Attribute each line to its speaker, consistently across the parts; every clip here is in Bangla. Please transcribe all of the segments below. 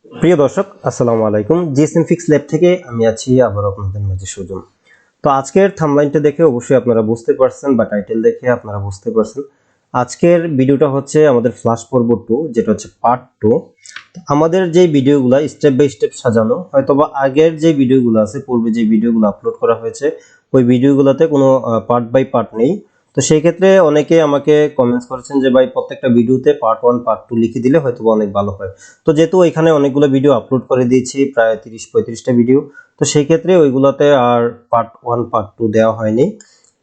Speaker 1: প্রিয় দর্শক আসসালামু আলাইকুম। জিএসএম ফিক্স ল্যাব থেকে আমি আছি আবার আপনাদের মাঝে সুজন। তো আজকের থাম্বনেইলটা দেখে অবশ্যই আপনারা বুঝতে পারছেন বা টাইটেল দেখে আপনারা বুঝতে পারছেন আজকের ভিডিওটা হচ্ছে আমাদের ফ্ল্যাশ পর্ব 2, যেটা হচ্ছে পার্ট 2। আমাদের যে ভিডিওগুলো স্টেপ বাই স্টেপ সাজানো, হয়তোবা আগের যে ভিডিওগুলো আছে, পূর্বে যে ভিডিওগুলো আপলোড করা হয়েছে ওই ভিডিওগুলোতে কোনো পার্ট বাই পার্ট নেই। তো সেই ক্ষেত্রে অনেকে আমাকে কমেন্টস করেছেন যে ভাই প্রত্যেকটা ভিডিওতে পার্ট 1 পার্ট 2 লিখে দিলে হয়তোবা অনেক ভালো হয়। তো যেহেতু এখানে অনেকগুলো ভিডিও আপলোড করে দিয়েছি, প্রায় 30-35টা ভিডিও, তো সেই ক্ষেত্রে ওইগুলোতে আর পার্ট 1 পার্ট 2 দেওয়া হয়নি।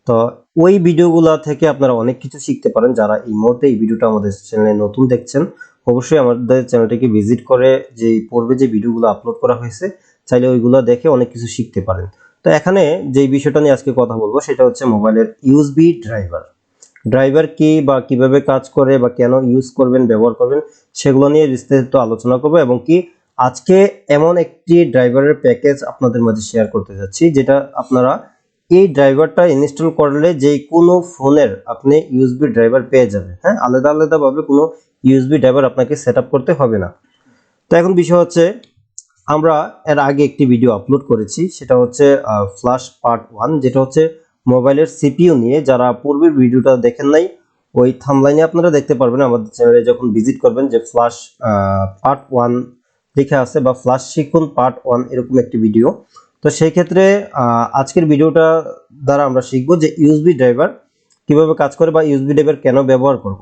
Speaker 1: তো ওই ভিডিওগুলো থেকে আপনারা অনেক কিছু শিখতে পারেন। যারা এই মুহূর্তে এই ভিডিওটা আমাদের চ্যানেলে নতুন দেখছেন, অবশ্যই আমাদের চ্যানেলটিকে ভিজিট করে যে পূর্বে যে ভিডিওগুলো আপলোড করা হয়েছে চাইলে ওইগুলো দেখে অনেক কিছু শিখতে পারেন। তো এখানে যে বিষয়টা নিয়ে আজকে কথা বলবো সেটা হচ্ছে মোবাইলের ইউএসবি ড্রাইভার। ড্রাইভার কি বা কিভাবে কাজ করে বা কেন ইউজ করবেন, ব্যবহার করবেন, সেগুলো নিয়ে বিস্তারিত আলোচনা করব এবং কি আজকে এমন একটি ড্রাইভারের প্যাকেজ আপনাদের মাঝে শেয়ার করতে যাচ্ছি যেটা আপনারা এই ড্রাইভারটা ইনস্টল করলে যে কোনো ফোনের আপনি ইউএসবি ড্রাইভার পেয়ে যাবেন। হ্যাঁ, আলাদা আলাদা ভাবে কোনো ইউএসবি ড্রাইভার আপনাকে সেটআপ করতে হবে না। তো এখন বিষয় হচ্ছে, আমরা এর আগে একটি ভিডিও আপলোড করেছি, সেটা হচ্ছে ফ্ল্যাশ পার্ট 1, যেটা হচ্ছে মোবাইলের সিপিইউ নিয়ে। যারা পূর্বের ভিডিওটা দেখেন নাই, ওই থাম্বনেইলে আপনারা দেখতে পারবেন আমাদের চ্যানেলে যখন ভিজিট করবেন যে ফ্ল্যাশ পার্ট 1 লেখা আছে বা ফ্ল্যাশ শিখুন পার্ট 1 এরকম একটি ভিডিও। তো সেই ক্ষেত্রে আজকের ভিডিওটা দ্বারা আমরা শিখব যে ইউএসবি ড্রাইভার কিভাবে কাজ করে বা ইউএসবি ড্রাইভার কেন ব্যবহার করব।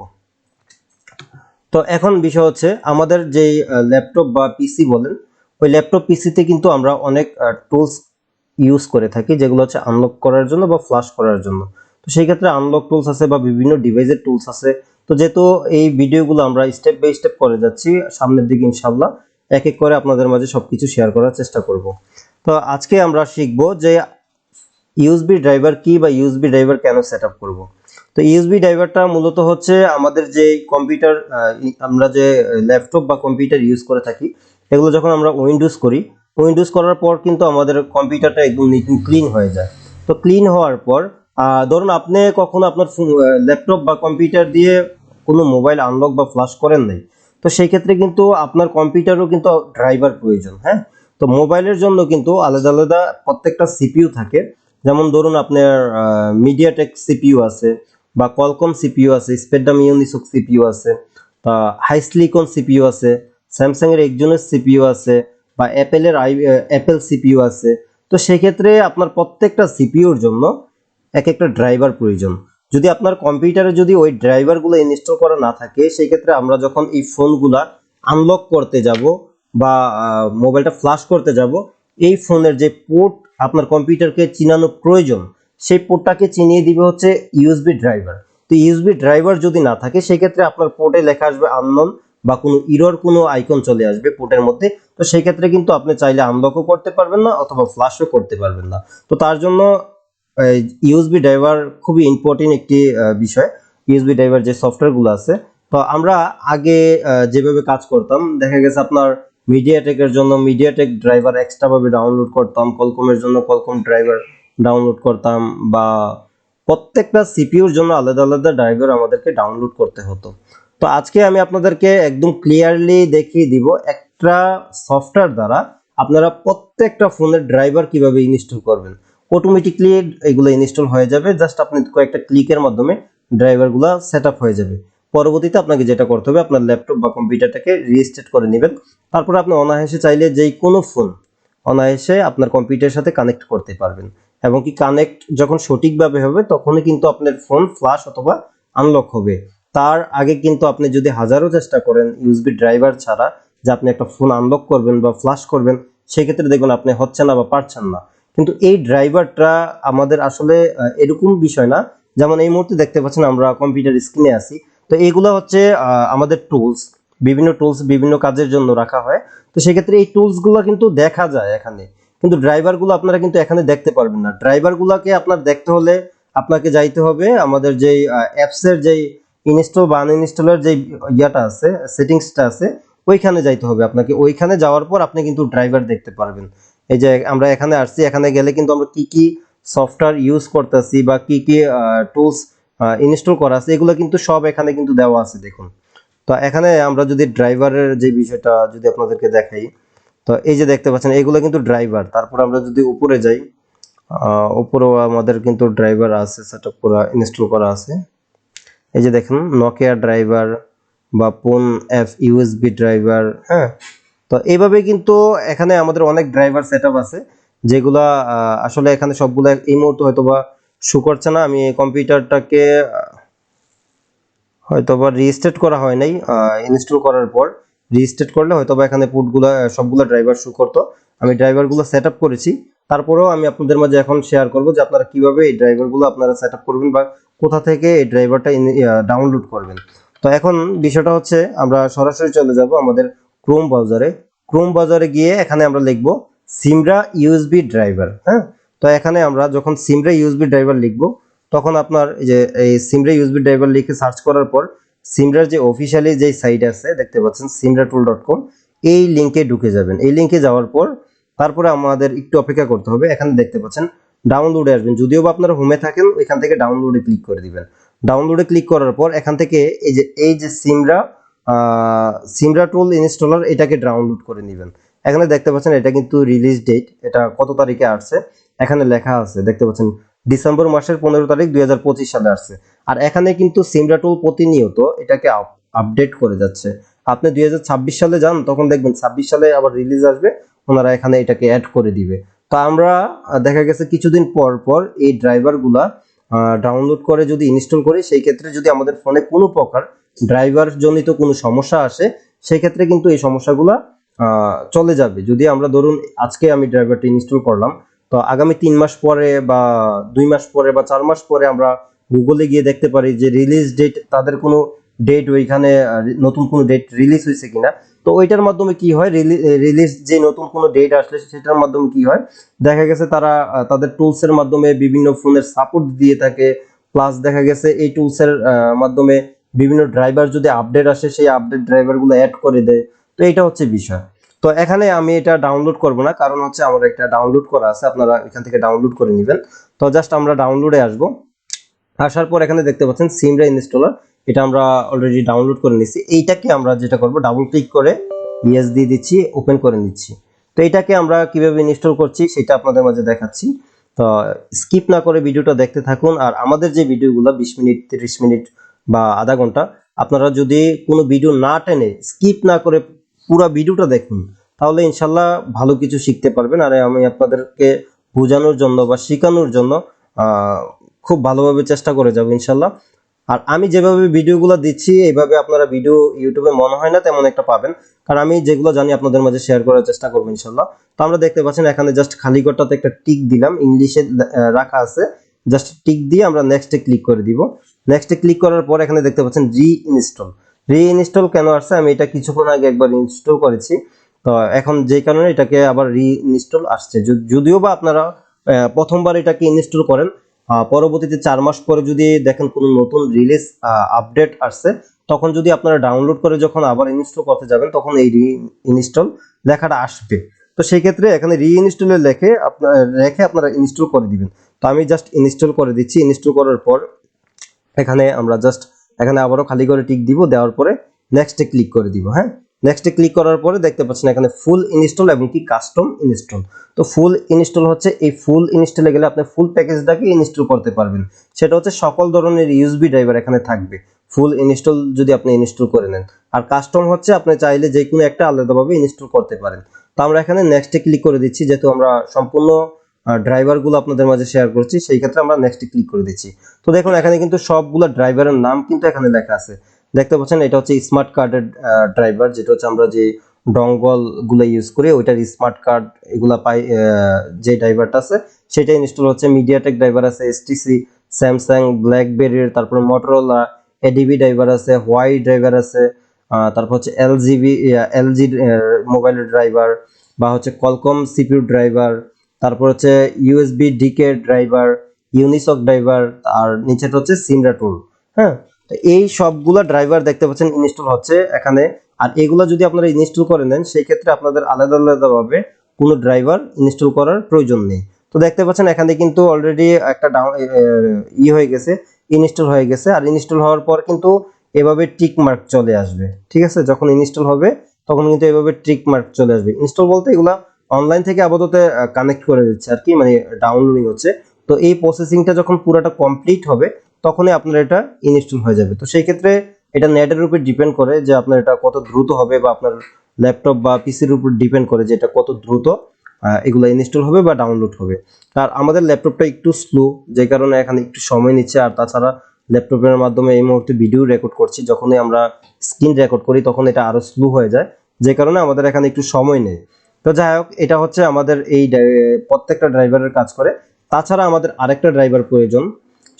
Speaker 1: তো এখন বিষয় হচ্ছে, আমাদের যেই ল্যাপটপ বা পিসি বলেন, ওই ল্যাপটপ পিসিতে কিন্তু আমরা অনেক টুলস ইউজ করে থাকি, যেগুলো হচ্ছে আনলক করার জন্য বা ফ্ল্যাশ করার জন্য। তো সেই ক্ষেত্রে আনলক টুলস আছে বা বিভিন্ন ডিভাইসের টুলস আছে। তো যেহেতু এই ভিডিওগুলো আমরা স্টেপ বাই স্টেপ করে যাচ্ছি, সামনের দিকে ইনশাল্লাহ এক এক করে আপনাদের মাঝে সবকিছু শেয়ার করার চেষ্টা করব। তো আজকে আমরা শিখব যে ইউএসবি ড্রাইভার কি বা ইউএসবি ড্রাইভার কেন সেটআপ করব। তো ইউএসবি ড্রাইভারটা মূলত হচ্ছে আমাদের যে কম্পিউটার, আমরা যে ল্যাপটপ বা কম্পিউটার ইউজ করে থাকি, এগুলো যখন আমরা উইন্ডোজ করি, উইন্ডোজ করার পর কিন্তু আমাদের কম্পিউটারটা একদম নিট ক্লিন হয়ে যায়। তো ক্লিন হওয়ার পর ধরুন আপনি কখনো আপনার ল্যাপটপ বা কম্পিউটার দিয়ে কোনো মোবাইল আনলক বা ফ্ল্যাশ করেন নাই, তো সেই ক্ষেত্রে কিন্তু আপনার কম্পিউটারও কিন্তু ড্রাইভার প্রয়োজন। হ্যাঁ, তো মোবাইলের জন্য কিন্তু আলাদা আলাদা প্রত্যেকটা সিপিইউ থাকে। যেমন ধরুন আপনার মিডিয়াটেক সিপিইউ আছে, বা কলকম সিপিইউ আছে, স্পেকট্রাম ইউনিসক সিপিইউ আছে, হাইসিলিকন সিপিইউ আছে, স্যামসাং এর একজনের সিপিইউ আছে, বা অ্যাপেলের অ্যাপেল সিপিইউ আছে। তো সেক্ষেত্রে আপনার প্রত্যেকটা সিপিইউর জন্য এক একটা ড্রাইভার প্রয়োজন। যদি আপনার কম্পিউটারে যদি ওই ড্রাইভারগুলো ইনস্টল করা না থাকে, সেই ক্ষেত্রে আমরা যখন এই ফোনগুলা আনলক করতে যাব বা মোবাইলটা ফ্ল্যাশ করতে যাব, এই ফোনের যে পোর্ট আপনার কম্পিউটারকে চিনানো প্রয়োজন, সেই পোর্টটাকে চিনিয়ে দিবে হচ্ছে ইউএসবি ড্রাইভার। তো ইউএসবি ড্রাইভার যদি না থাকে, সেই ক্ষেত্রে আপনার পোর্টে লেখা আসবে আননোন বা কোনো ইরর কোনো আইকন চলে আসবে পোর্টের মধ্যে। তো সেই ক্ষেত্রে কিন্তু আপনি চাইলে আনলকও করতে পারবেন না অথবা ফ্ল্যাশও করতে পারবেন না। তো তার জন্য ইউএসবি ড্রাইভার খুবই ইম্পর্টেন্ট একটি বিষয়। ইউএসবি ড্রাইভার যে সফটওয়্যারগুলো আছে, তো আমরা আগে যেভাবে কাজ করতাম, দেখা গেছে আপনার মিডিয়াটেকের জন্য মিডিয়াটেক ড্রাইভার এক্সট্রা ভাবে ডাউনলোড করতাম, কলকমের জন্য কলকম ড্রাইভার ডাউনলোড করতাম, বা প্রত্যেকটা সিপিইউর জন্য আলাদা আলাদা ড্রাইভার আমাদেরকে ডাউনলোড করতে হতো। তো আজকে আমি আপনাদেরকে একদম ক্লিয়ারলি দেখিয়ে দিব একটা সফটওয়্যার দ্বারা আপনারা প্রত্যেকটা ফোনের ড্রাইভার কিভাবে ইনস্টল করবেন। অটোমেটিকলি এগুলো ইনস্টল হয়ে যাবে, জাস্ট আপনি কয়েকটা ক্লিকের মাধ্যমে ড্রাইভারগুলো সেটআপ হয়ে যাবে। পরবর্তীতে আপনাকে যেটা করতে হবে, আপনার ল্যাপটপ বা কম্পিউটারটাকে রিস্টার্ট করে নেবেন। তারপর আপনি অনায়াসে চাইলে যেই কোনো ফোন অনায়াসে আপনার কম্পিউটারের সাথে কানেক্ট করতে পারবেন। এবং কি কানেক্ট যখন সঠিকভাবে হবে, তখনই কিন্তু আপনার ফোন ফ্ল্যাশ অথবা আনলক হবে। তার আগে কিন্তু আপনি যদি হাজারো চেষ্টা করেন ইউএসবি ড্রাইভার ছাড়া যে আপনি একটা ফোন আনলক করবেন বা ফ্ল্যাশ করবেন, সেক্ষেত্রে দেখবেন আপনি হচ্ছে না বা পারছেন না। কিন্তু এই ড্রাইভারটা আমাদের আসলে এরকম বিষয় না। যেমন এই মুহূর্তে দেখতে পাচ্ছেন আমরা কম্পিউটার স্ক্রিনে আছি, তো এইগুলো হচ্ছে আমাদের টুলস। বিভিন্ন টুলস বিভিন্ন কাজের জন্য রাখা হয়। তো সেক্ষেত্রে এই টুলসগুলো কিন্তু দেখা যায় এখানে, কিন্তু ড্রাইভারগুলো আপনারা কিন্তু এখানে দেখতে পারবেন না। ড্রাইভারগুলোকে আপনার দেখতে হলে আপনাকে যাইতে হবে আমাদের যেই অ্যাপসের যেই ইনস্টল বা আনইনস্টলের যে ইয়াটা আছে, সেটিংসটা আছে, ওইখানে যাইতে হবে আপনাকে। ওইখানে যাওয়ার পর আপনি কিন্তু ড্রাইভার দেখতে পারবেন। এই যে আমরা এখানে আসছি, এখানে গেলে কিন্তু আমরা কি কি সফটওয়্যার ইউজ করতেছি বা কি কি টুলস ইনস্টল করা আছে, এগুলো কিন্তু সব এখানে কিন্তু দেওয়া আছে, দেখুন। তো তো এখানে আমরা যদি ড্রাইভারের যে বিষয়টা যদি আপনাদেরকে দেখাই, তো এই যে দেখতে পাচ্ছেন এগুলো কিন্তু ড্রাইভার। তারপর আমরা যদি উপরে যাই, উপরেও আমাদের কিন্তু ড্রাইভার আছে, সেটআপ করা, ইনস্টল করা আছে। এই যে দেখেন নোকিয়া ড্রাইভার বা পোন এফ ইউএসবি ড্রাইভার। হ্যাঁ, তো এইভাবে কিন্তু এখানে আমাদের অনেক ড্রাইভার সেটআপ আছে, যেগুলা আসলে এখানে সবগুলা এই মুহূর্তে হয়তোবা শো করছে না। আমি কম্পিউটারটাকে হয়তোবা রিস্টার্ট করা হয় নাই, ইনস্টল করার পর রিস্টার্ট করলে হয়তোবা এখানে পুটগুলা সবগুলা ড্রাইভার শো করতো। আমি ড্রাইভারগুলো সেটআপ করেছি, তারপরেও আমি আপনাদের মাঝে এখন শেয়ার করব যে আপনারা কিভাবে এই ড্রাইভারগুলো আপনারা সেটআপ করবেন বা কোথা থেকে এই ড্রাইভারটা ডাউনলোড করবেন। তো এখন বিষয়টা হচ্ছে আমরা সরাসরি চলে যাব আমাদের ক্রোম ব্রাউজারে। ক্রোম ব্রাউজারে গিয়ে এখানে আমরা লিখব সিমরা ইউএসবি ড্রাইভার। হ্যাঁ, তো এখানে আমরা যখন সিমরা ইউএসবি ড্রাইভার লিখব, তখন আপনার যে এই সিমরা ইউএসবি ড্রাইভার লিখে সার্চ করার পর সিমরার যে অফিশিয়ালি যে সাইট আছে দেখতে পাচ্ছেন simratool.com, এই লিংকে ঢুকে যাবেন। এই লিংকে যাওয়ার পর তারপরে আমাদের একটু অপেক্ষা করতে হবে। এখানে দেখতে পাচ্ছেন ডাউনলোডে আসবেন, যদিও বা আপনারা হোমে থাকেন এখান থেকে ডাউনলোডে ক্লিক করে দিবেন। ডাউনলোডে ক্লিক করার পর এখান থেকে এই যে সিমরা টুল ইনস্টলার, এটাকে ডাউনলোড করে নেবেন। এখানে দেখতে পাচ্ছেন এটা কিন্তু রিলিজ ডেট, এটা কত তারিখে আসছে এখানে লেখা আছে, দেখতে পাচ্ছেন ডিসেম্বর মাসের 15 তারিখ 2025 সালে আসছে। আর এখানে কিন্তু সিমরা টুল প্রতিনিয়ত এটাকে আপডেট করে যাচ্ছে। আপনি 2026 সালে যান, তখন দেখবেন 26 সালে আবার রিলিজ আসবে, ওনারা এখানে এটাকে অ্যাড করে দিবে। তো আমরা দেখা গেছে কিছুদিন পর পর এই ড্রাইভারগুলা ডাউনলোড করে যদি ইনস্টল করি, সেই ক্ষেত্রে যদি আমাদের ফোনে কোনো প্রকার ড্রাইভার জনিত কোনো সমস্যা আসে, সেই ক্ষেত্রে কিন্তু এই সমস্যাগুলা চলে যাবে। যদি আমরা ধরুন আজকে আমি ড্রাইভারটি ইনস্টল করলাম, তো আগামী 3 মাস পরে বা 2 মাস পরে বা 4 মাস পরে আমরা গুগলে গিয়ে দেখতে পারি যে রিলিজ ডেট, তাদের কোনো ডেট ওইখানে নতুন কোনো ডেট রিলিজ হয়েছে কিনা। তো ওইটার মাধ্যমে কি হয়, রিলিজ যে নতুন কোনো ডেট আসলে সেটার মাধ্যমে কি হয়, দেখা গেছে তারা তাদের টুলস এর মাধ্যমে বিভিন্ন ফোনের সাপোর্ট দিয়ে থাকে। প্লাস দেখা গেছে এই টুলস এর মাধ্যমে বিভিন্ন ড্রাইভার যদি আপডেট আসে, সেই আপডেট ড্রাইভারগুলো অ্যাড করে দেয়। তো এটা হচ্ছে বিষয়। তো এখানে আমি এটা ডাউনলোড করব না, কারণ হচ্ছে আমার একটা ডাউনলোড করা আছে, আপনারা এখান থেকে ডাউনলোড করে নেবেন। তো জাস্ট আমরা ডাউনলোডে আসব। আসার পর এখানে দেখতে পাচ্ছেন সিমরা ইনস্টলার, এটা আমরা অলরেডি ডাউনলোড করে নিচ্ছি। এইটাকে আমরা যেটা করব, ডাবল ক্লিক করে ইয়েস দিয়ে দিচ্ছি, ওপেন করে নিচ্ছি। তো এটাকে আমরা কিভাবে ইনস্টল করছি সেটা আপনাদের মাঝে দেখাচ্ছি। তো স্কিপ না করে ভিডিওটা দেখতে থাকুন। আর আমাদের যে ভিডিওগুলো 20 মিনিট 30 মিনিট বা আধা ঘন্টা, আপনারা যদি কোনো ভিডিও না টেনে স্কিপ না করে পুরো ভিডিওটা দেখুন, তাহলে ইনশাল্লাহ ভালো কিছু শিখতে পারবেন। আর আমি আপনাদেরকে বোঝানোর জন্য বা শেখানোর জন্য খুব ভালোভাবে চেষ্টা করে যাব ইনশাল্লাহ। আর আমি যেভাবে ভিডিওগুলো দিচ্ছি, এইভাবে আপনারা ভিডিও ইউটিউবে মনে হয় না তেমন একটা পাবেন, কারণ আমি যেগুলো জানি আপনাদের মাঝে শেয়ার করার চেষ্টা করবো ইনশাল্লাহ। তো আমরা দেখতে পাচ্ছেন এখানে জাস্ট খালি ঘরটাতে একটা টিক দিলাম, ইংলিশে রাখা আছে, জাস্ট টিক দিয়ে আমরা নেক্সটে ক্লিক করে দিব। নেক্সটে ক্লিক করার পর এখানে দেখতে পাচ্ছেন রি ইনস্টল কেন আসছে, আমি এটা কিছুক্ষণ আগে একবার ইনস্টল করেছি। তো এখন যে কারণে এটাকে আবার রি ইনস্টল আসছে। যদিও বা আপনারা প্রথমবার এটাকে ইনস্টল করেন, পরবর্তীতে 4 মাস পরে যদি দেখেন কোনো নতুন রিলিজ আপডেট আসছে, তখন যদি আপনারা ডাউনলোড করে যখন আবার ইনস্টল করতে যাবেন, তখন এই রি ইনস্টল লেখাটা আসবে। তো সেই ক্ষেত্রে এখানে রি ইনস্টলে রেখে আপনারা ইনস্টল করে দিবেন। তো আমি জাস্ট ইনস্টল করে দিচ্ছি। ইনস্টল করার পর এখানে আমরা জাস্ট এখানে আবারও খালি করে টিক দিব, দেওয়ার পরে নেক্সটে ক্লিক করে দিব। হ্যাঁ, নেক্সটে ক্লিক করার পরে দেখতে পাচ্ছেন এখানে ফুল ইনস্টল এবং কি কাস্টম ইনস্টল। তো ফুল ইনস্টল হচ্ছে, এই ফুল ইনস্টলে গেলে আপনি ফুল প্যাকেজটাকে ইনস্টল করতে পারবেন। সেটা হচ্ছে সকল ধরনের ইউএসবি ড্রাইভার এখানে থাকবে, ফুল ইনস্টল যদি আপনি ইনস্টল করে নেন। আর কাস্টম হচ্ছে আপনি চাইলে যে কোনো একটা আলাদাভাবে ইনস্টল করতে পারেন। তো আমরা এখানে নেক্সটে ক্লিক করে দিচ্ছি, যেহেতু আমরা সম্পূর্ণ ড্রাইভারগুলো আপনাদের মাঝে শেয়ার করছি, সেই ক্ষেত্রে আমরা নেক্সটে ক্লিক করে দিচ্ছি। তো দেখুন এখানে কিন্তু সবগুলো ড্রাইভারের নাম কিন্তু এখানে লেখা আছে, দেখতে পাচ্ছেন। এটা হচ্ছে স্মার্ট কার্ডের ড্রাইভার, যেটা হচ্ছে আমরা যে ডঙ্গল গুলো ইউজ করি ওইটার স্মার্ট কার্ড এগুলা পাই, যে ড্রাইভারটা আছে সেটা ইনস্টল হচ্ছে। মিডিয়াটেক ড্রাইভার আছে, এসটিসি, স্যামসাং, ব্ল্যাকবেরির, তারপর মোটরোলা, এডিবি ড্রাইভার আছে, হোয়াই ড্রাইভার আছে, তারপর হচ্ছে এলজি মোবাইলের ড্রাইভার, বা হচ্ছে কলকম সিপিইউ ড্রাইভার, তারপর হচ্ছে ইউএসবি ডিকে ড্রাইভার, ইউনিসক ড্রাইভার, আর নিচেটা হচ্ছে সিমরা টুল। হ্যাঁ, তো এই সবগুলা ড্রাইভার দেখতে পাচ্ছেন ইনস্টল হচ্ছে এখানে। আর এগুলা যদি আপনারা ইনস্টল করে নেন, সেই ক্ষেত্রে আপনাদের আলাদা আলাদাভাবে কোনো ড্রাইভার ইনস্টল করার প্রয়োজন নেই। তো দেখতে পাচ্ছেন এখানে কিন্তু অলরেডি একটা হয়ে গেছে, ইনস্টল হয়ে গেছে। আর ইনস্টল হওয়ার পর কিন্তু এভাবে টিক মার্ক চলে আসবে। ঠিক আছে, যখন ইনস্টল হবে তখন কিন্তু এভাবে টিক মার্ক চলে আসবে। ইনস্টল বলতে এগুলা অনলাইন থেকে আপাতত কানেক্ট করে দিচ্ছে আর কি, মানে ডাউনলোডিং হচ্ছে। তো এই প্রসেসিংটা যখন পুরোটা কমপ্লিট হবে তখনই আপনার এটা ইনস্টল হয়ে যাবে। তো সেই ক্ষেত্রে এটা নেটের উপর ডিপেন্ড করে যে আপনার এটা কত দ্রুত হবে, বা আপনার ল্যাপটপ বা পিসির উপর ডিপেন্ড করে যে এটা কত দ্রুত এগুলো ইনস্টল হবে বা ডাউনলোড হবে। আর আমাদের ল্যাপটপটা একটু স্লো, যে কারণে এখানে একটু সময় নিচ্ছে। আর তাছাড়া ল্যাপটপের মাধ্যমে এই মুহূর্তে ভিডিও রেকর্ড করছি, যখনই আমরা স্ক্রিন রেকর্ড করি তখন এটা আরো স্লো হয়ে যায়, যে কারণে আমাদের এখানে একটু সময় নেই। তো যাই হোক, এটা হচ্ছে আমাদের এই প্রত্যেকটা ড্রাইভারের কাজ করে। তাছাড়া আমাদের আরেকটা ড্রাইভার প্রয়োজন,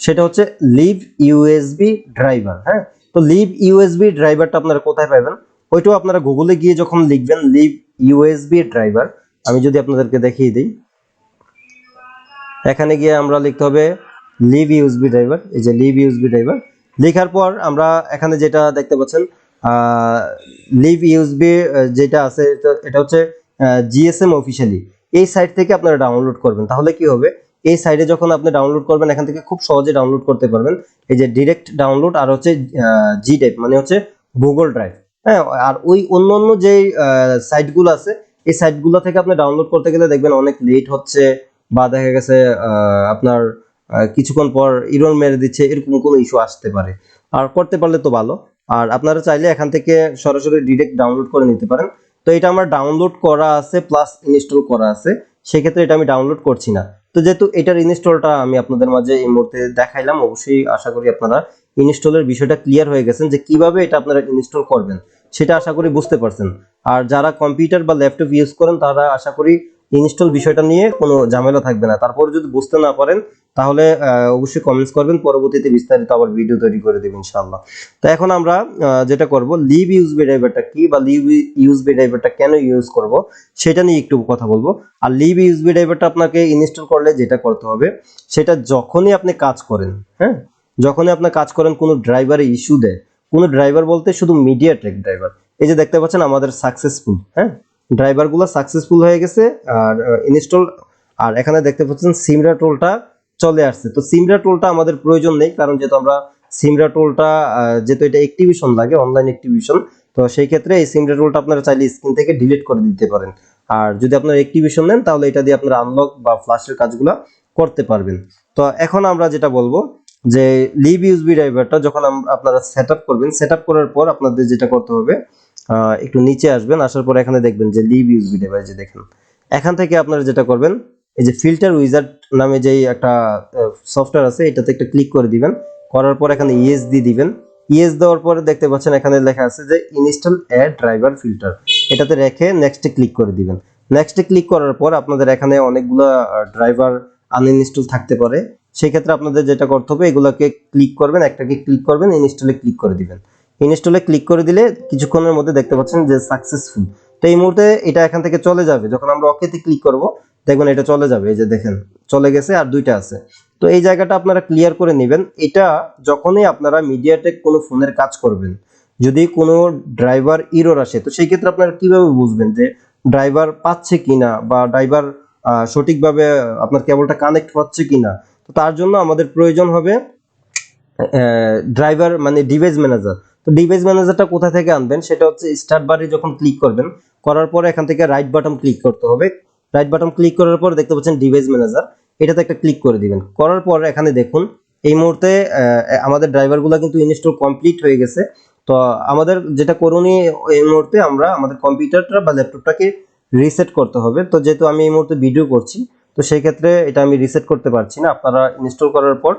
Speaker 1: সেটা হচ্ছে লিভ ইউএসবি ড্রাইভার। হ্যাঁ, তো লিভ ইউএসবি ড্রাইভারটা আপনারা কোথায় পাবেন? ওইটাও আপনারা গুগলে গিয়ে যখন লিখবেন লিভ ইউএসবি ড্রাইভার, আমি যদি আপনাদেরকে দেখিয়ে দিই, এখানে গিয়ে আমরা লিখতে হবে লিভ ইউএসবি ড্রাইভার। এই যে লিভ ইউএসবি ড্রাইভার লেখার পর আমরা এখানে যেটা দেখতে পাচ্ছেন লিভ ইউএসবি যেটা আছে, এটা হচ্ছে জিএসএম অফিশিয়ালি, এই সাইট থেকে আপনারা ডাউনলোড করবেন। তাহলে কি হবে, এই সাইটে যখন আপনি ডাউনলোড করবেন এখান থেকে খুব সহজে ডাউনলোড করতে পারবেন। এই যে ডিরেক্ট ডাউনলোড, আর হচ্ছে জি ড্রাইভ মানে হচ্ছে গুগল ড্রাইভ। হ্যাঁ, আর ওই অন্য যে সাইটগুলো আছে এই সাইটগুলো থেকে আপনি ডাউনলোড করতে গেলে দেখবেন অনেক লেট হচ্ছে, বা দেখা গেছে আপনার কিছুক্ষণ পর ইরর মেরে দিচ্ছে, এরকম কোনো ইস্যু আসতে পারে। আর করতে পারলে তো ভালো। আর আপনারা চাইলে এখান থেকে সরাসরি ডিরেক্ট ডাউনলোড করে নিতে পারেন। তো এটা আমার ডাউনলোড করা আছে প্লাস ইনস্টল করা আছে, সেক্ষেত্রে এটা আমি ডাউনলোড করছি না। তো যেহেতু এটার ইনস্টলটা আমি আপনাদের মাঝে এই মুহূর্তে দেখাইলাম, অবশ্যই আশা করি আপনারা ইনস্টলের বিষয়টা ক্লিয়ার হয়ে গেছেন, যে কিভাবে এটা আপনারা ইনস্টল করবেন সেটা আশা করি বুঝতে পারছেন। আর যারা কম্পিউটার বা ল্যাপটপ ইউজ করেন তারা আশা করি ইনস্টল বিষয়টা নিয়ে কোনো ঝামেলা থাকবে না। তারপর যদি বুঝতে না পারেন তাহলে অবশ্যই কমেন্টস করবেন, পরবর্তীতে বিস্তারিত আবার ভিডিও তৈরি করে দেব ইনশাআল্লাহ। তো এখন আমরা যেটা করব, লিভ ইউএসবি ড্রাইভারটা কি বা লিভ ইউএসবি ড্রাইভারটা কেন ইউজ করব সেটা নিয়ে একটু কথা বলবো। আর লিভ ইউএসবি ড্রাইভারটা আপনাকে ইনস্টল করলে যেটা করতে হবে, সেটা যখনই আপনি কাজ করেন, হ্যাঁ, যখনই আপনি কাজ করেন কোনো ড্রাইভারে ইস্যু দেয়, কোনো ড্রাইভার বলতে শুধু মিডিয়াটেক ড্রাইভার, এই যে দেখতে পাচ্ছেন আমাদের সাকসেসফুল, হ্যাঁ, ড্রাইভারগুলো সাকসেসফুল হয়ে গেছে আর ইনস্টল। আর এখানে দেখতে পাচ্ছেন সিমরা টোলটা চলে আসছে। তো সিমরা টোলটা আমাদের প্রয়োজন নেই, কারণ যেহেতু আমরা সিমরা টোলটা যেহেতু এটা অ্যাক্টিভেশন লাগে, অনলাইন অ্যাক্টিভেশন, তো সেই ক্ষেত্রে এই সিমরা টোলটা আপনারা চাইলে স্ক্রিন থেকে ডিলিট করে দিতে পারেন। আর যদি আপনারা অ্যাক্টিভেশন নেন তাহলে এটা দিয়ে আপনারা আনলক বা ফ্ল্যাশের কাজগুলো করতে পারবেন। তো এখন আমরা যেটা বলবো যে লিভ ইউএসবি ড্রাইভারটা যখন আপনারা সেটআপ করবেন, সেটআপ করার পর আপনাদের যেটা করতে হবে, একটু নিচে আসবেন, আসার পর এখানে দেখবেন যে লিভ ইউএসবি ড্রাইভার, যে দেখেন এখান থেকে আপনারা যেটা করবেন, এই যে ফিল্টার উইজার্ড নামে যেই একটা সফটওয়্যার আছে এটাতে একটা ক্লিক করে দিবেন। করার পর এখানে ইয়েস দিয়ে দিবেন। ইয়েস দেওয়ার পরে দেখতে পাচ্ছেন এখানে লেখা আছে যে ইনস্টল অ্যাড ড্রাইভার ফিল্টার, এটাতে রেখে নেক্সটে ক্লিক করে দিবেন। নেক্সটে ক্লিক করার পর আপনাদের এখানে অনেকগুলো ড্রাইভার আনইনস্টল থাকতে পারে, সেই ক্ষেত্রে আপনাদের যেটা করতে হবে এগুলোকে ক্লিক করবেন, একটাকে ক্লিক করবেন, ইনস্টলে ক্লিক করে দিবেন। ইনস্টলে ক্লিক করে দিলে কিছুক্ষণের মধ্যে দেখতে পাচ্ছেন যে সাকসেসফুল। তো এই মুহূর্তে এটা এখান থেকে চলে যাবে, যখন আমরা ওকেতে ক্লিক করব দেখবেন এটা চলে যাবে। এই যে দেখেন চলে গেছে, আর দুইটা আছে। তো এই জায়গাটা আপনারা ক্লিয়ার করে নেবেন। এটা যখনই আপনারা মিডিয়াটেক কোনো ফোনের কাজ করবেন, যদি কোনো ড্রাইভার ইরর আসে, তো সেই ক্ষেত্রে আপনারা কিভাবে বুঝবেন যে ড্রাইভার পাচ্ছে কিনা বা ড্রাইভার সঠিকভাবে আপনার কেবলটা কানেক্ট হচ্ছে কিনা? তো তার জন্য আমাদের প্রয়োজন হবে ড্রাইভার মানে ডিভাইস ম্যানেজার। তো ডিভাইস ম্যানেজারটা কোথা থেকে আনবেন, সেটা হচ্ছে স্টার্ট বারে যখন ক্লিক করবেন, করার পরে এখান থেকে রাইট বাটন ক্লিক করতে হবে। রাইট বাটন ক্লিক করার পর দেখতে পাচ্ছেন ডিভাইস ম্যানেজার, এটাতে একটা ক্লিক করে দিবেন। করার পর এখানে দেখুন এই মুহূর্তে আমাদের ড্রাইভারগুলো কিন্তু ইনস্টল কমপ্লিট হয়ে গেছে। তো আমাদের যেটা করণীয় এই মুহূর্তে, আমরা আমাদের কম্পিউটারটা বা ল্যাপটপটাকে রিসেট করতে হবে। তো যেহেতু আমি এই মুহূর্তে ভিডিও করছি, তো সেই ক্ষেত্রে এটা আমি রিসেট করতে পারছি না, আপনারা ইনস্টল করার পর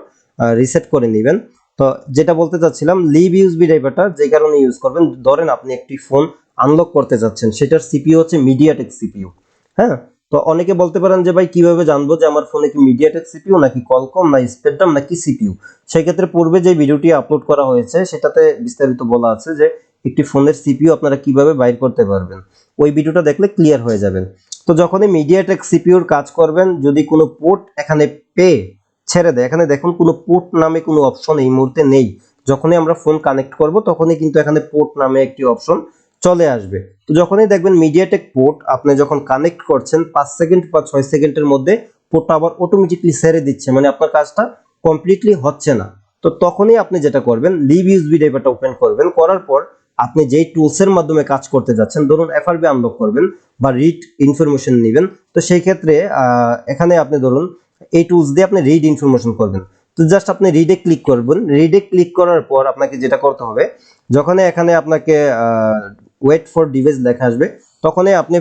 Speaker 1: রিসেট করে নেবেন। তো যেটা বলতে চাচ্ছিলাম, লিভ ইউএসবি ড্রাইভারটা যে কারণে ইউজ করবেন, ধরেন আপনি একটি ফোন আনলক করতে যাচ্ছেন, সেটার সিপিইউ হচ্ছে মিডিয়াটেক সিপিইউ। হ্যাঁ, তো অনেকে বলতে পারেন যে ভাই কিভাবে জানবো যে আমার ফোনে কি মিডিয়াটেক সিপিইউ নাকি কলকম না স্পেকট্রাম নাকি সিপিইউ? সেই ক্ষেত্রে পূর্বে যে ভিডিওটি আপলোড করা হয়েছে সেটাতে বিস্তারিত বলা আছে যে একটি ফোনের সিপিইউ আপনারা কিভাবে বাইর করতে পারবেন, ওই ভিডিওটা দেখলে ক্লিয়ার হয়ে যাবেন। তো যখনই মিডিয়াটেক সিপিইউর কাজ করবেন, যদি কোনো পোর্ট এখানে পেয়ে ছেড়ে দেয়, এখানে দেখুন কোনো পোর্ট নামে কোনো অপশন এই মুহূর্তে নেই। যখনই আমরা ফোন কানেক্ট করব তখনই কিন্তু এখানে পোর্ট নামে একটি অপশন চলে আসবে। তো যখনই দেখবেন মিডিয়াটেক পোর্ট আপনি যখন কানেক্ট করছেন 5 সেকেন্ড বা 6 সেকেন্ডের মধ্যে পোর্টটা আবার অটোমেটিকলি ছেড়ে দিচ্ছে, মানে আপনার কাজটা কমপ্লিটলি হচ্ছে না। তো তখনই আপনি যেটা করবেন, লিভ ইউএসবি ড্রাইভারটা ওপেন করবেন, করার পর আপনি যেই টুলসের মাধ্যমে কাজ করতে যাচ্ছেন, ধরুন এফআরবি আনলক করবেন বা রিড ইনফরমেশন নেবেন, তো সেই ক্ষেত্রে এখানে আপনি ধরুন এই টুলস দিয়ে আপনি রিড ইনফরমেশন করবেন। তো জাস্ট আপনি রিডে ক্লিক করবেন, রিডে ক্লিক করার পর আপনাকে যেটা করতে হবে, যখনই এখানে আপনাকে ওয়েট ফর ডিভাইস লেখা আসবে, তখনই আপনি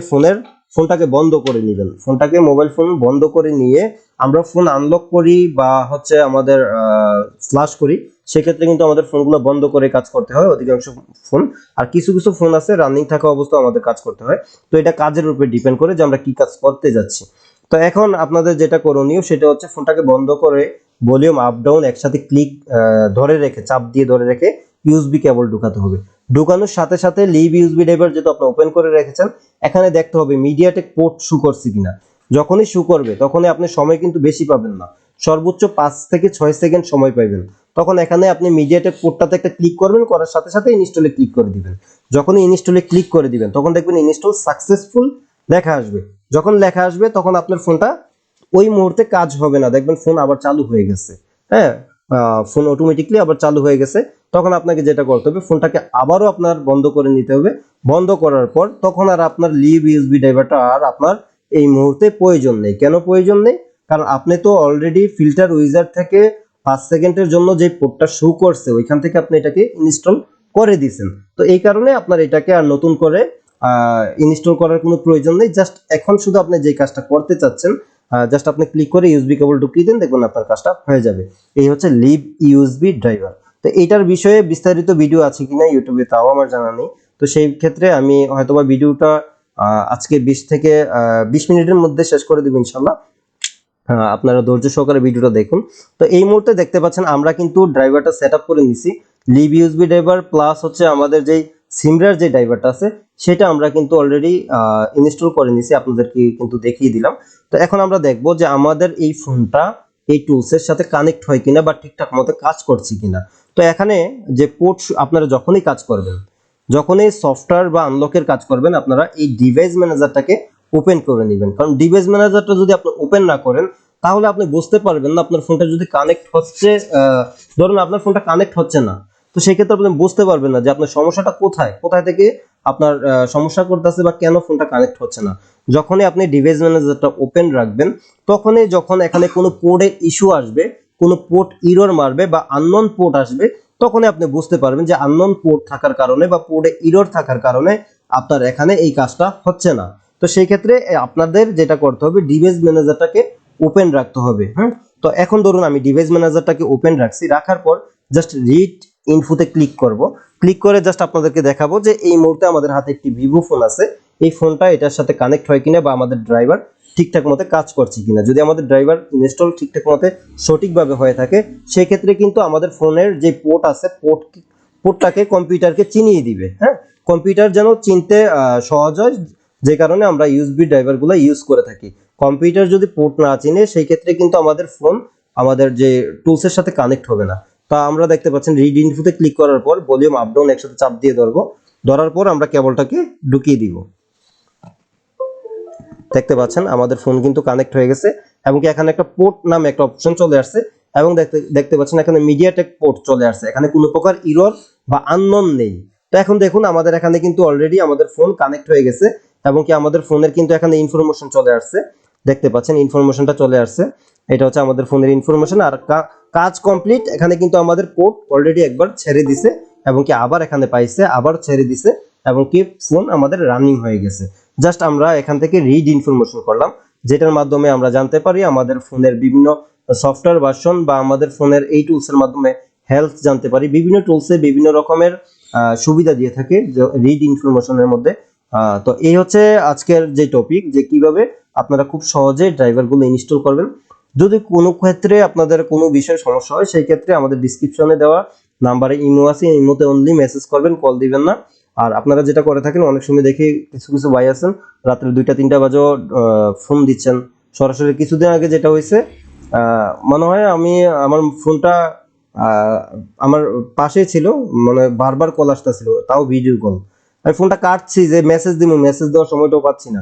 Speaker 1: ফোনটাকে বন্ধ করে নেবেন, ফোনটাকে মোবাইল ফোন বন্ধ করে নিয়ে আমরা ফোন আনলক করি বা হচ্ছে আমাদের ফ্লাশ করি, সেক্ষেত্রে কিন্তু আমাদের ফোনগুলো বন্ধ করে কাজ করতে হয় অধিকাংশ ফোন। আর কিছু কিছু ফোন আছে রানিং থাকা অবস্থায় আমাদের কাজ করতে হয়। তো এটা কাজের উপর ডিপেন্ড করে যে আমরা কি কাজ করতে যাচ্ছি। তো এখন আপনাদের যেটা করণীয় সেটা হচ্ছে ফোনটাকে বন্ধ করে ভলিউম আপ ডাউন একসাথে ধরে রেখে, চাপ দিয়ে ধরে রেখে ইউএসবি কেবল ঢুকাতে হবে। ঢুকানোর সাথে সাথে লিভ ইউএসবি ড্রাইভার যেটা আপনি ওপেন করে রেখেছেন, এখানে দেখতে হবে মিডিয়াটেক পোর্ট শু করছে কিনা। যখনই শু করবে তখনই আপনি সময় কিন্তু বেশি পাবেন না, সর্বোচ্চ 5 থেকে 6 সেকেন্ড সময় পাবেন। তখন এখানে আপনি মিডিয়াটেক পোর্টটাতে একটা ক্লিক করবেন, করার সাথে সাথে ইনস্টলে ক্লিক করে দিবেন। যখনই ইনস্টলে ক্লিক করে দিবেন তখন দেখবেন ইনস্টল সাকসেসফুল লেখা আসবে। যখন লেখা আসবে তখন আপনার ফোনটা ওই মুহূর্তে কাজ হবে না, দেখবেন ফোন আবার চালু হয়ে গেছে। হ্যাঁ, ফোন অটোমেটিকলি আবার চালু হয়ে গেছে। তখন আপনাকে যেটা করতে হবে, ফোনটাকে আবারও আপনার বন্ধ করে নিতে হবে। বন্ধ করার পর তখন আর আপনার লিভ ইউএসবি ড্রাইভারটা আর আপনার এই মুহূর্তে প্রয়োজন নেই। কেন প্রয়োজন নেই? কারণ আপনি তো অলরেডি ফিল্টার উইজার থেকে 5 সেকেন্ডের জন্য যে পোর্টটা শো করছে ওইখান থেকে আপনি এটাকে ইনস্টল করে দিয়েছেন। তো এই কারণে আপনার এটাকে আর নতুন করে ইনস্টল করার কোনো প্রয়োজন নেই। জাস্ট এখন শুধু আপনি যে কাজটা করতে চাচ্ছেন, জাস্ট আপনি ক্লিক করে ইউএসবি কেবল ঢুকিয়ে দেন, দেখুন আপনার কাজটা হয়ে যাবে। এই হচ্ছে লিভ ইউএসবি ড্রাইভার। তো এইটার বিষয়ে বিস্তারিত ভিডিও আছে কিনা ইউটিউবে তাও আমার জানা নেই। তো সেই ক্ষেত্রে আমি হয়তোবা ভিডিওটা আজকে 20 মিনিটের মধ্যে শেষ করে দিব ইনশাল্লাহ। আপনারা ধৈর্য সহকারে ভিডিওটা দেখুন। তো এই মুহূর্তে দেখতে পাচ্ছেন আমরা কিন্তু ড্রাইভারটা সেট আপ করে নিছি। লিভ ইউএসবি ড্রাইভার প্লাস হচ্ছে আমাদের যেই সিমরার যে ড্রাইভারটা আছে সেটা আমরা কিন্তু অলরেডি ইনস্টল করে নিছি, আপনাদেরকে কিন্তু দেখিয়ে দিলাম। তো এখন আমরা দেখব যে আমাদের এই ফোনটা এই টুলসের সাথে কানেক্ট হয় কিনা বা ঠিকঠাক মতো কাজ করছে কিনা। তো এখানে যে পোর্ট আপনারা যখনই কাজ করবেন, যখনই সফটওয়্যার বা আনলকের কাজ করবেন, আপনারা এই ডিভাইস ম্যানেজারটাকে ওপেন করে নেবেন। কারণ ডিভাইস ম্যানেজারটা যদি আপনি ওপেন না করেন তাহলে আপনি বুঝতে পারবেন না আপনার ফোনটা যদি কানেক্ট হচ্ছে, ধরুন আপনার ফোনটা কানেক্ট হচ্ছে না, তো সেই ক্ষেত্রে আপনি বুঝতে পারবেন না যে আপনার সমস্যাটা কোথায়, কোথায় থেকে আপনার সমস্যা করতেছে বা কেন ফোনটা কানেক্ট হচ্ছে না। যখনই আপনি ডিভাইস ম্যানেজারটা ওপেন রাখবেন, তখনই যখন এখানে কোনো পোর্টে ইস্যু আসবে, কোনো পোর্ট ইরর মারবে বা আননোন পোর্ট আসবে, তখনই আপনি বুঝতে পারবেন যে আননোন পোর্ট থাকার কারণে বা পোর্টে ইরর থাকার কারণে আপনার এখানে এই কাজটা হচ্ছে না। তো সেই ক্ষেত্রে আপনাদের যেটা করতে হবে, ডিভাইস ম্যানেজারটাকে ওপেন রাখতে হবে। হ্যাঁ, তো এখন ধরুন আমি ডিভাইস ম্যানেজারটাকে ওপেন রাখছি, রাখার পর জাস্ট রিড ইনফোতে ক্লিক করব। ক্লিক করে জাস্ট আপনাদেরকে দেখাবো যে এই মুহূর্তে আমাদের হাতে একটি ভিভো ফোন আছে, এই ফোনটা এটার সাথে কানেক্ট হয় কিনা বা আমাদের ড্রাইভার ঠিকঠাক মতো কাজ করছে কিনা। যদি আমাদের ড্রাইভার ইনস্টল ঠিকঠাক মতো সঠিকভাবে হয়ে থাকে, সেই ক্ষেত্রে কিন্তু আমাদের ফোনের যে পোর্ট আছে পোর্টটাকে কম্পিউটারকে চিনিয়ে দিবে। হ্যাঁ, কম্পিউটার যেন চিনতে সহজ হয়, যে কারণে আমরা ইউএসবি ড্রাইভারগুলো ইউজ করে থাকি। কম্পিউটার যদি পোর্ট না চিনে সেই ক্ষেত্রে কিন্তু আমাদের ফোন আমাদের যে টুলসের সাথে কানেক্ট হবে না। তা আমরা দেখতে পাচ্ছেন রিড ইনফোতে ক্লিক করার পর ভলিউম আপ ডাউন একসাথে চাপ দিয়ে ধরবো, ধরার পর আমরা কেবলটাকে ঢুকিয়ে দিব। দেখতে পাচ্ছেন আমাদের ফোন কিন্তু কানেক্ট হয়ে গেছে এবং কি এখানে একটা পোর্ট নামে একটা অপশন চলে আসছে এবং দেখতে পাচ্ছেন এখানে মিডিয়াটেক পোর্ট চলে আসছে, এখানে কোনো প্রকার ইরর বা আননোন নেই। তো এখন দেখুন আমাদের এখানে কিন্তু অলরেডি আমাদের ফোন কানেক্ট হয়ে গেছে এবং কি আমাদের ফোনের কিন্তু এখানে ইনফরমেশন চলে আসছে। দেখতে পাচ্ছেন ইনফরমেশনটা চলে আসছে, এটা হচ্ছে আমাদের ফোনের ইনফরমেশন। আর কাজ কমপ্লিট, এখানে কিন্তু আমাদের পোর্ট অলরেডি একবার ছেড়ে দিছে এবং কি আবার এখানে পাইছে, আবার ছেড়ে দিছে এবং কি ফোন আমাদের রানিং হয়ে গেছে। জাস্ট আমরা এখান থেকে রিড ইনফরমেশন করলাম, যেটার মাধ্যমে আমরা জানতে পারি আমাদের ফোনের বিভিন্ন সফটওয়্যার ভার্সন বা আমাদের ফোনের এই টুলসের মাধ্যমে হেলথ জানতে পারি। বিভিন্ন টুলসে বিভিন্ন রকমের সুবিধা দিয়ে থাকে রিড ইনফরমেশনের মধ্যে। তো এই হচ্ছে আজকের যে টপিক, যে কিভাবে আপনারা খুব সহজে ড্রাইভারগুলো ইনস্টল করবেন। যদি কোনো ক্ষেত্রে আপনাদের কোনো বিষয়ে সমস্যা হয়, সেই ক্ষেত্রে আমাদের ডিসক্রিপশনে দেওয়া নাম্বারে ইমো আছে, ইমোতে অনলি মেসেজ করবেন, কল দিবেন না। আর আপনারা যেটা করে থাকেন, অনেক সময় দেখি কিছু কিছু ভাই আছেন রাত্রে 2টা 3টা বাজেও ফোন দিচ্ছেন সরাসরি। কিছুদিন আগে যেটা হয়েছে, মনে হয় আমি আমার ফোনটা আমার পাশেই ছিল, মানে বারবার কল আসতেছিল, তাও ভিডিও কল। আমি ফোনটা কাটছি যে মেসেজ দিব, মেসেজ দেওয়ার সময়টাও পাচ্ছি না।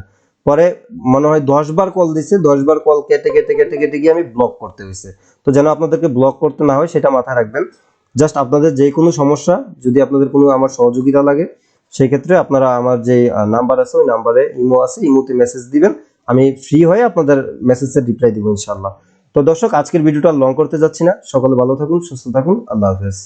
Speaker 1: পরে মনে হয় 10 বার কল দিছে, 10 বার কল কেটে কেটে কেটে কেটে গিয়ে আমি ব্লক করতে হয়েছে। তো যেন আপনাদেরকে ব্লক করতে না হয় সেটা মাথায় রাখবেন। জাস্ট আপনাদের যে কোনো সমস্যা, যদি আপনাদের কোনো আমার সহযোগিতা লাগে, সেই ক্ষেত্রে আপনারা আমার যে নাম্বার আছে ওই নাম্বারে ইমো আছে, ইমোতে মেসেজ দিবেন। আমি ফ্রি হয়ে আপনাদের মেসেজের রিপ্লাই দিব ইনশাআল্লাহ। তো দর্শক, আজকের ভিডিওটা লং করতে যাচ্ছি না। সকলে ভালো থাকুন, সুস্থ থাকুন। আল্লাহ হাফেজ।